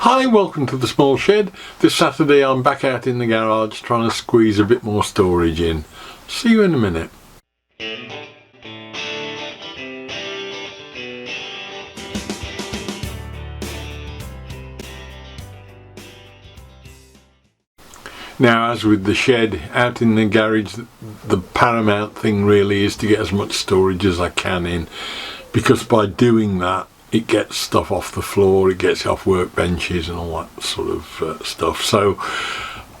Hi, welcome to the small shed. This Saturday I'm back out in the garage trying to squeeze a bit more storage in. See you in a minute. Now, as with the shed, out in the garage, the paramount thing really is to get as much storage as I can in, because by doing that it gets stuff off the floor, it gets off workbenches and all that sort of stuff. So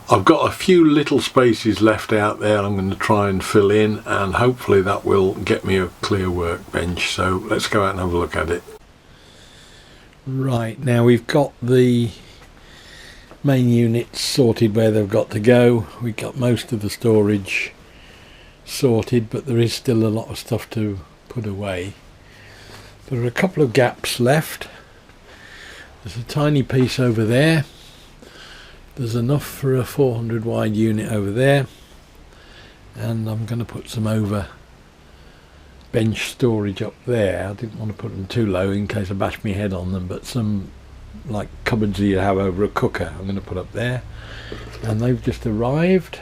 I've got a few little spaces left out there I'm going to try and fill in, and hopefully that will get me a clear workbench. So let's go out and have a look at it. Right, now we've got the main units sorted where they've got to go. We've got most of the storage sorted, but there is still a lot of stuff to put away. There are a couple of gaps left. There's a tiny piece over there. There's enough for a 400 wide unit over there, and I'm going to put some over bench storage up there. I didn't want to put them too low in case I bash my head on them, but some like cupboards you have over a cooker I'm going to put up there, and they've just arrived,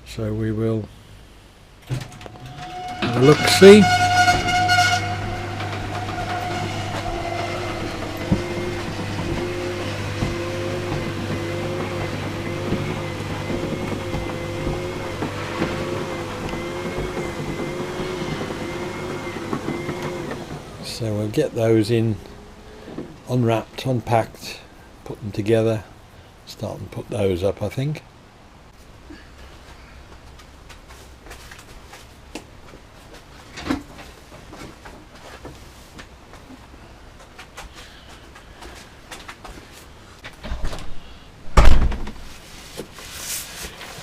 so we will have a look, see. So we'll get those in, unwrapped, unpacked, put them together, start and put those up, I think.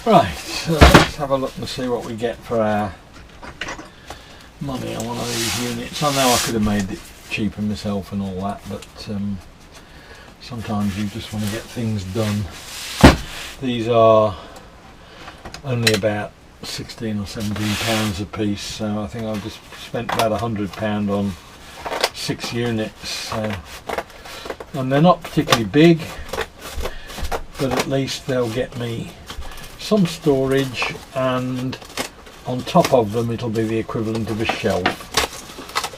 Right, so let's have a look and see what we get for our money on one of these units. I know I could have made it cheaper myself and all that, but sometimes you just want to get things done. These are only about 16 or 17 pounds a piece, so I think I've just spent about £100 on 6 units, and they're not particularly big, but at least they'll get me some storage, and on top of them it'll be the equivalent of a shelf.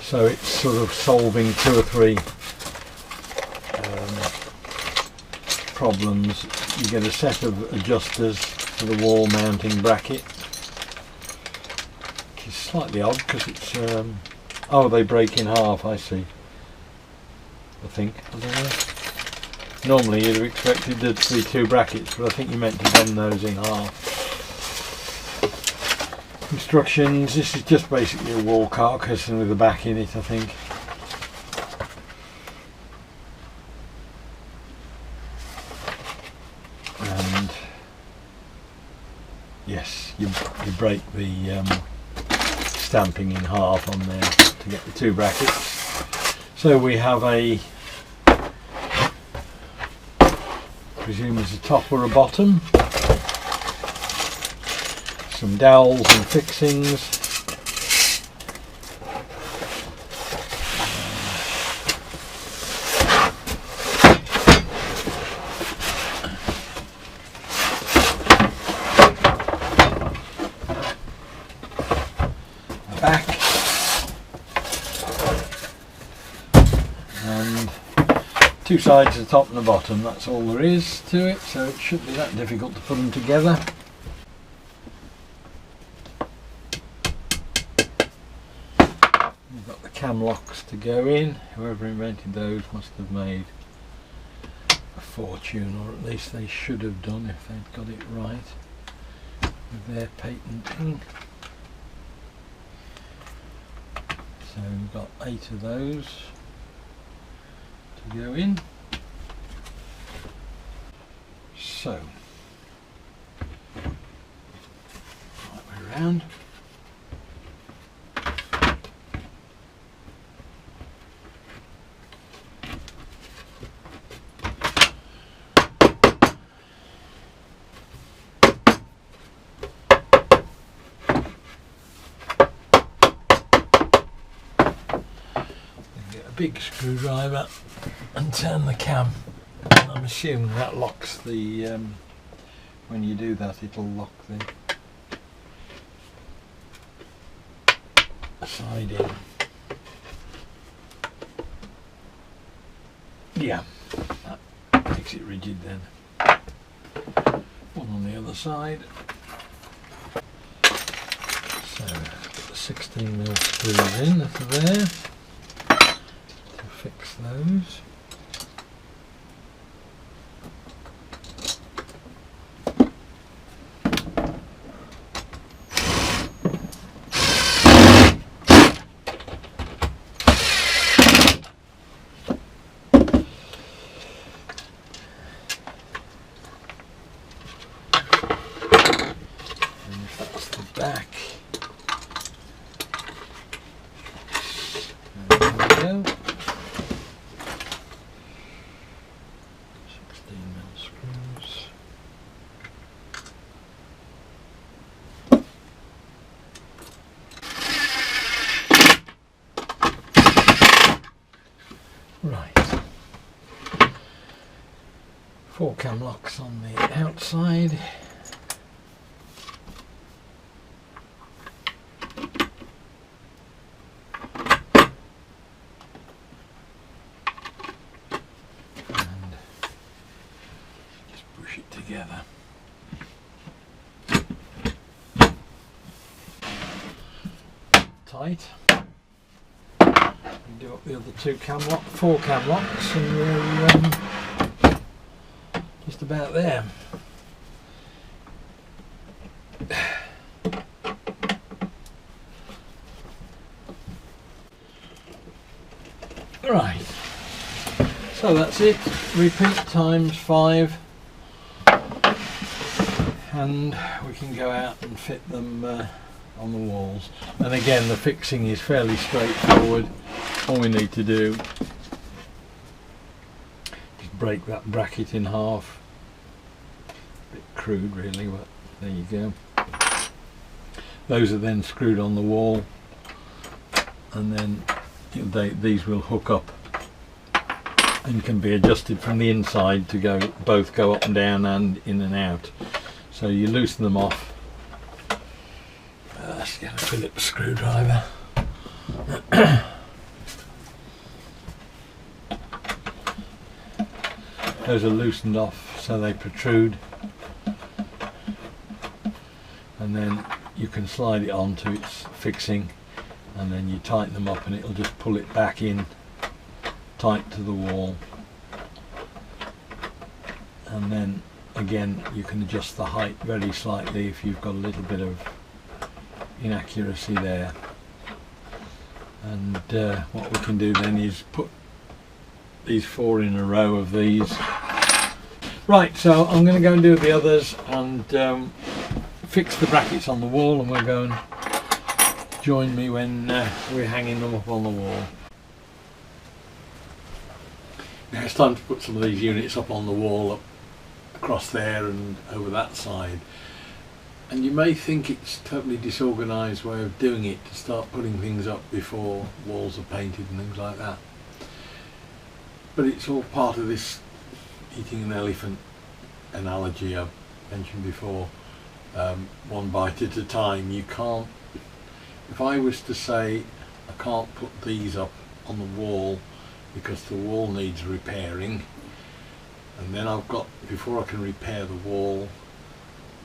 So it's sort of solving 2 or 3 problems. You get a set of adjusters for the wall mounting bracket, which is slightly odd because it's oh, they break in half, I see. I think, I don't know. Normally you'd have expected there to be 2 brackets, but I think you meant to bend those in half. Instructions, this is just basically a wall carcass and with a back in it, I think. And yes, you break the stamping in half on there to get the 2 brackets. So we have a, I presume there's a top or a bottom, some dowels and fixings, back, and 2 sides, the top and the bottom. That's all there is to it, so it shouldn't be that difficult to put them together. We've got the cam locks to go in. Whoever invented those must have made a fortune, or at least they should have done if they'd got it right with their patenting. So we've got 8 of those to go in. So right way around. Get a big screwdriver and turn the cam I'm assuming that locks the, when you do that it'll lock the side in. Yeah, that makes it rigid then. One on the other side. So put the 16mm screws in that are there to fix those. Back. There we go. 16mm screws. Right. 4 cam locks on the outside. Together. Tight. And do up the other 4 cam locks, and we're just about there. Right. So that's it. Repeat times 5. And we can go out and fit them on the walls. And again, the fixing is fairly straightforward. All we need to do is break that bracket in half. A bit crude really, but there you go. Those are then screwed on the wall, and then these will hook up and can be adjusted from the inside to both go up and down and in and out. So you loosen them off. Let's get a Phillips screwdriver. Those are loosened off so they protrude, and then you can slide it onto its fixing, and then you tighten them up and it'll just pull it back in tight to the wall. And then again, you can adjust the height very slightly if you've got a little bit of inaccuracy there. And what we can do then is put these 4 in a row of these. Right, so I'm going to go and do the others and fix the brackets on the wall, and we'll go and join me when we're hanging them up on the wall. Now it's time to put some of these units up on the wall, up across there and over that side, and you may think it's a totally disorganised way of doing it to start putting things up before walls are painted and things like that, but it's all part of this eating an elephant analogy I've mentioned before. One bite at a time. You can't, if I was to say I can't put these up on the wall because the wall needs repairing, and then before I can repair the wall,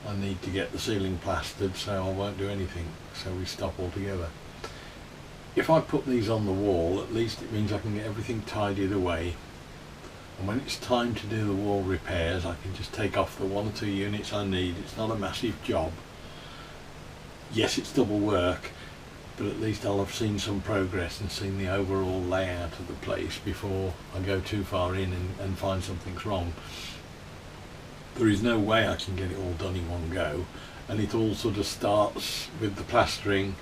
I need to get the ceiling plastered, so I won't do anything, so we stop altogether. If I put these on the wall, at least it means I can get everything tidied away, and when it's time to do the wall repairs, I can just take off the 1 or 2 units I need. It's not a massive job. Yes, it's double work, but at least I'll have seen some progress and seen the overall layout of the place before I go too far in and find something's wrong. There is no way I can get it all done in one go, and it all sort of starts with the plastering,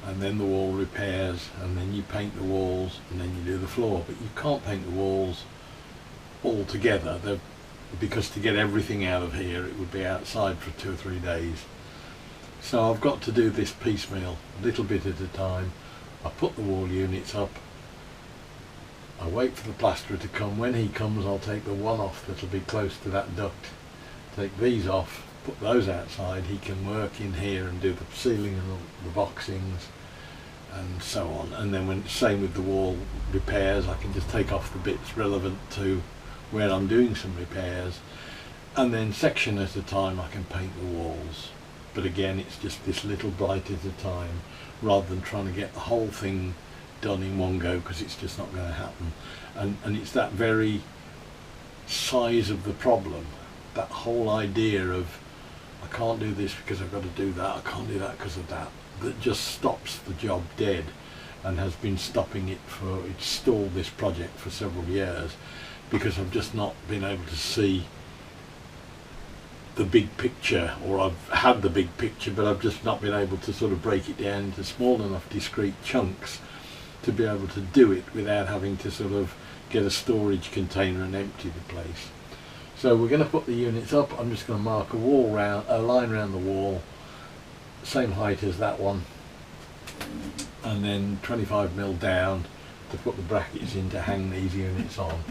and then the wall repairs, and then you paint the walls, and then you do the floor. But you can't paint the walls all together, because to get everything out of here it would be outside for 2 or 3 days. So I've got to do this piecemeal, a little bit at a time. I put the wall units up, I wait for the plasterer to come. When he comes, I'll take the one off that'll be close to that duct, take these off, put those outside. He can work in here and do the ceiling and the boxings and so on. And then when same with the wall repairs, I can just take off the bits relevant to where I'm doing some repairs, and then section at a time I can paint the walls. But again, it's just this little bite at a time, rather than trying to get the whole thing done in one go, because it's just not going to happen. And it's that very size of the problem, that whole idea of I can't do this because I've got to do that, I can't do that because of that, that just stops the job dead, and has been stopping it for, it's stalled this project for several years, because I've just not been able to see the big picture, or I've had the big picture but I've just not been able to sort of break it down into small enough discrete chunks to be able to do it without having to sort of get a storage container and empty the place. So we're going to put the units up. I'm just going to mark a line around the wall, same height as that one, and then 25mm down to put the brackets in to hang these units on.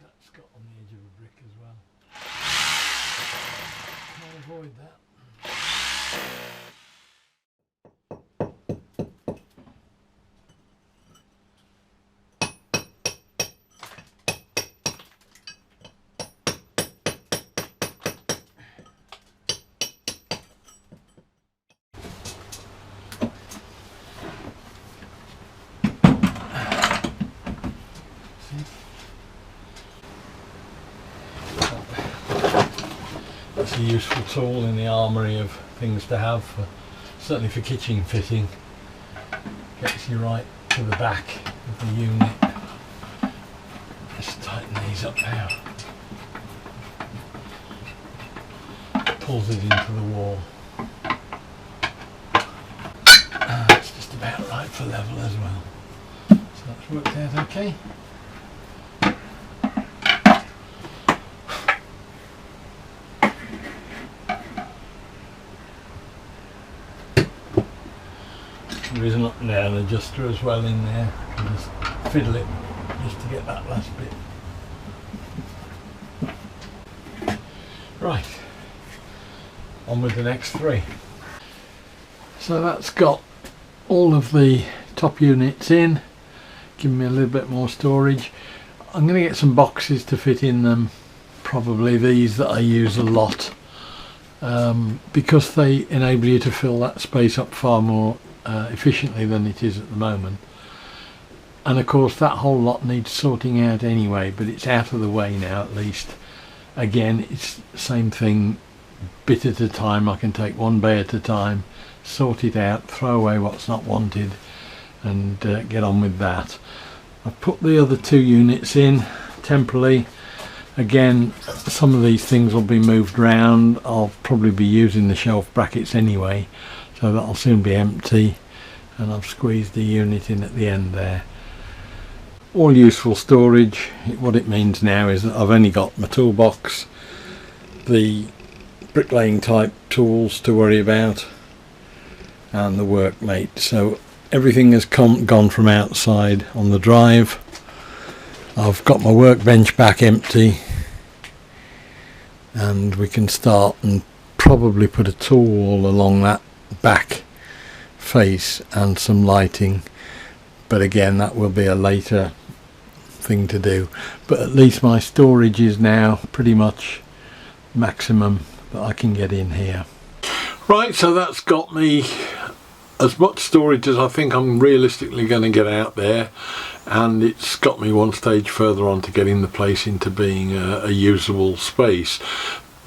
That's got on the edge of a brick as well. Can't avoid that. That's a useful tool in the armoury of things to have, certainly for kitchen fitting. Gets you right to the back of the unit. Just tighten these up now. Pulls it into the wall. It's just about right for level as well. So that's worked out okay. There is an down adjuster as well in there. You can just fiddle it just to get that last bit. Right, on with the next three. So that's got all of the top units in, giving me a little bit more storage. I'm going to get some boxes to fit in them, probably these that I use a lot, because they enable you to fill that space up far more efficiently than it is at the moment. And of course that whole lot needs sorting out anyway, but it's out of the way now at least. Again, it's the same thing, bit at a time. I can take one bay at a time, sort it out, throw away what's not wanted, and get on with that. I've put the other two units in temporarily. Again, some of these things will be moved round. I'll probably be using the shelf brackets anyway, so that'll soon be empty, and I've squeezed the unit in at the end there. All useful storage. What it means now is that I've only got my toolbox, the bricklaying type tools to worry about, and the workmate. So everything has gone from outside on the drive. I've got my workbench back empty, and we can start and probably put a tool wall along that back face and some lighting, but again that will be a later thing to do. But at least my storage is now pretty much maximum that I can get in here. Right, so that's got me as much storage as I think I'm realistically going to get out there, and it's got me one stage further on to getting the place into being a usable space.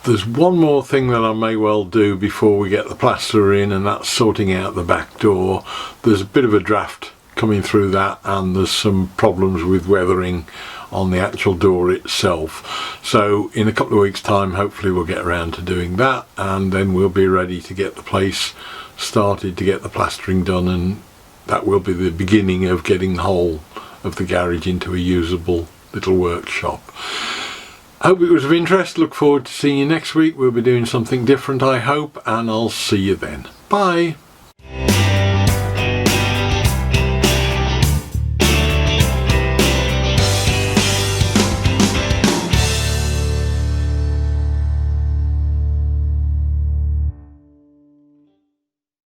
There's one more thing that I may well do before we get the plasterer in, and that's sorting out the back door. There's a bit of a draft coming through that, and there's some problems with weathering on the actual door itself. So in a couple of weeks time hopefully we'll get around to doing that, and then we'll be ready to get the place started to get the plastering done, and that will be the beginning of getting the whole of the garage into a usable little workshop. Hope it was of interest. Look forward to seeing you next week. We'll be doing something different, I hope, and I'll see you then. Bye.